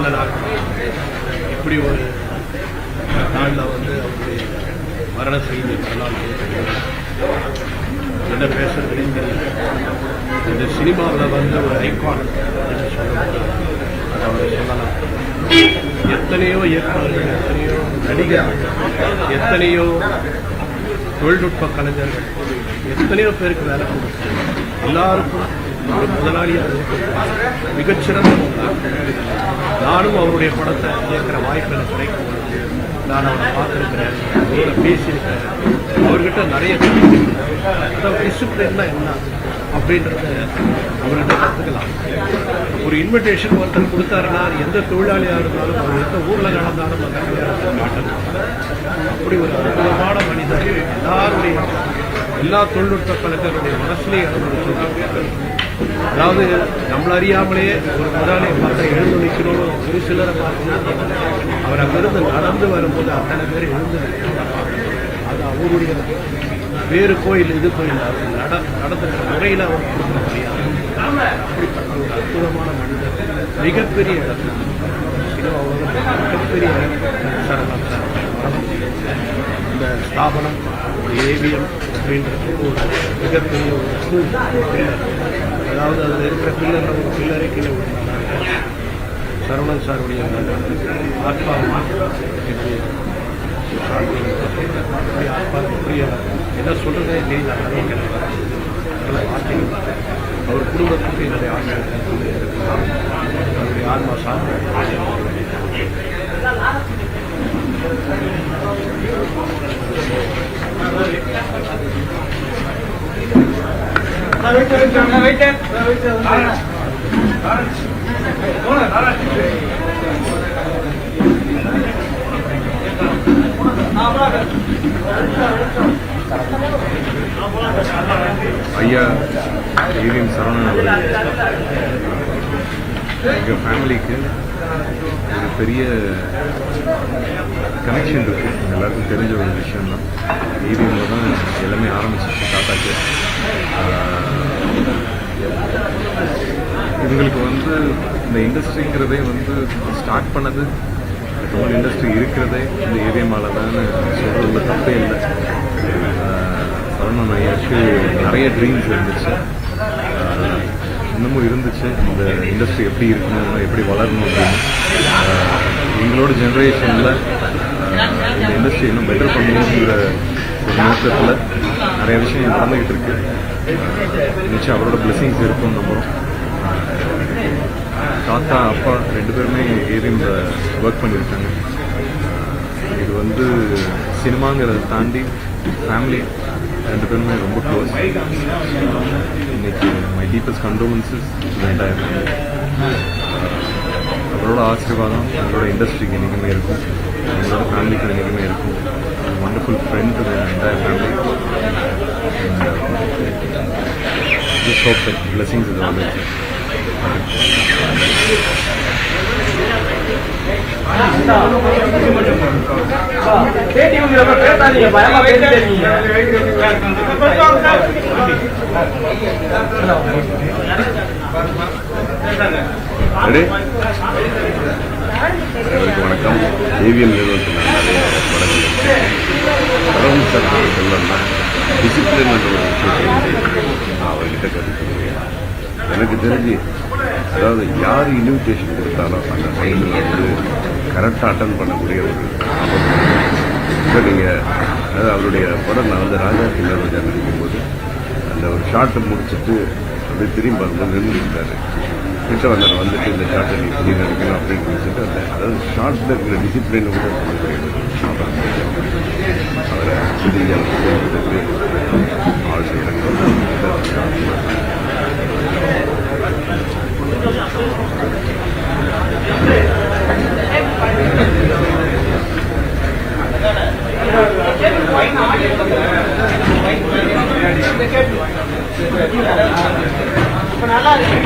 அண்ணனாக இப்படி ஒரு நாளில் அவருடைய மரண செய்தி வரலாறு என்ன பேசுறதுன்னு தெரியல. இந்த சினிமாவில் ஒரு ஐகான் என்று சொல்லும்போது அதை அவர் சொல்லலாம். எத்தனையோ இயக்குநர்கள், எத்தனையோ நடிகர்கள், எத்தனையோ தொழில்நுட்ப கலைஞர்கள், எத்தனையோ பேருக்கு வேலை கொடுத்து எல்லாருக்கும் ஒரு முதலாளியாக மிகச்சிறந்த நானும் அவருடைய படத்தை இயக்கிற வாய்ப்பு எனக்கு கிடைக்கும். நான் அவரை பார்த்துருக்கிறேன், அவரோட பேசியிருக்கிறேன், அவர்கிட்ட நிறைய டிசிப்ளின்னா என்ன அப்படின்றத அவர்கிட்ட கற்றுக்கலாம். ஒரு இன்விடேஷன் ஒருத்தர் கொடுத்தாருன்னா எந்த தொழிலாளியாக இருந்தாலும் அவர் எந்த ஊரில் நடந்தாலும் அந்த காட்டணும். அப்படி ஒரு அற்புதமான மனிதர் எல்லா தொழில்நுட்ப கலைஞருடைய மனசுலேயே அனுபவிச்சிருக்காங்க. அதாவது நம்மள அறியாமலேயே ஒரு முதலாளியை பார்த்து எழுந்து நிற்கணும்னு ஒரு சிலரை பார்த்து அவர் அங்கிருந்து நடந்து வரும்போது அத்தனை பேர் எழுந்து அது அவருடைய வேறு கோயில் இது கோயில் நடந்துக்கிற முறையில் அவர் கொடுக்குற முடியாது. அப்படிப்பட்ட ஒரு அற்புதமான மனிதர், மிகப்பெரிய இடத்துல சினிமாவோட மிகப்பெரிய சரணம் சார். இந்த ஸ்தாபனம் ஏவிஎம் அப்படின்றது ஒரு மிகப்பெரிய ஒரு பில்லர். அதாவது அதில் இருக்கிற பில்லரில் ஒரு பில்லரை கீழே விடுறாங்க. சரவணன் சாருடைய ஆத்மாவுமா எப்படி ஆத்மாவுக்கு புரிய என்ன சொல்கிறதே தெரியல. வார்த்தைகள் அவர் குடும்பத்துக்கு என்னுடைய ஆத்மா அவருடைய ஆத்மா சார்ந்த ஐயா ஏவிஎம் சரவணன் அவர்கள் எங்கள் ஃபேமிலிக்கு ஒரு பெரிய கனெக்ஷன் இருக்குது. எல்லாருக்கும் தெரிஞ்ச ஒரு விஷயம்தான். ஏவிஎம்ல தான் எல்லாமே ஆரம்பிச்சிச்சு தாத்தாக்கு. இவங்களுக்கு இந்த இண்டஸ்ட்ரிங்கிறதே ஸ்டார்ட் பண்ணது, தமிழ் இண்டஸ்ட்ரி இருக்கிறதே இந்த ஏவிஎம்மால தான் சொல்கிறதுல தப்பே இல்லை. சரவணன் ஐயாவுக்கு நிறைய ட்ரீம்ஸ் இருந்துச்சு, இன்னமும் இருந்துச்சு. இந்த இண்டஸ்ட்ரி எப்படி இருக்கணும், எப்படி வளரணும் அப்படின்னு. எங்களோட ஜென்ரேஷனில் இந்த இண்டஸ்ட்ரி இன்னும் பெட்டர் பண்ணணுங்கிற ஒரு நோக்கத்தில் நிறைய விஷயம் நடந்துக்கிட்டு இருக்கு. நிச்சயம் அவரோட பிளெஸிங்ஸ் இருக்கும் நம்புகிறோம். தாத்தா அப்பா ரெண்டு பேருமே ஏவிஎம்ல ஒர்க் பண்ணியிருக்காங்க. இது சினிமாங்கிறத தாண்டி ஃபேமிலி ரெண்டு பேருமே ரொம்ப க்ளோஸ். இன்னைக்கு my deepest condolences entire family. அவரோட ஆசீர்வாதம் எங்களோட இண்டஸ்ட்ரிக்கு என்றைக்குமே இருக்கும், எங்களோட ஃபேமிலிக்கு என்றைக்குமே இருக்கும். Wonderful friend to the entire family. Just hope that blessings is always there. வணக்கம். ஏவிஎம் நிறுவனத்தில் நிறைய படங்கள் சரவணன் சார் சொல்லணும்னா டிசிப்ளின் என்ற ஒரு விஷயத்தை நான் அவர்கிட்ட கற்றுக்கிறேன். எனக்கு தெரிஞ்சு அதாவது யார் இன்விடேஷன் கொடுத்தாலும் அந்த டைமில் கரெக்டாக அட்டன் பண்ணக்கூடிய ஒரு இப்போ நீங்கள் அதாவது அவருடைய படம் நான் ராஜா கிண்ணராஜா நடிக்கும்போது அந்த ஒரு ஷார்ட்டை முடிச்சுட்டு அப்படியே திரும்பி வரும்போது நின்றுட்டாரு. கிட்ட வந்துட்டு இந்த ஷார்ட்டை நீ இப்படி நடிக்கணும் அப்படின்னு நினச்சிட்டு அதாவது ஷார்ட்டில் இருக்கிற டிசிப்ளினை கூட சொல்லக்கூடிய அவரை புதியத்துக்கு ஆள் செய்கிறாங்க. நல்லா இருக்கு.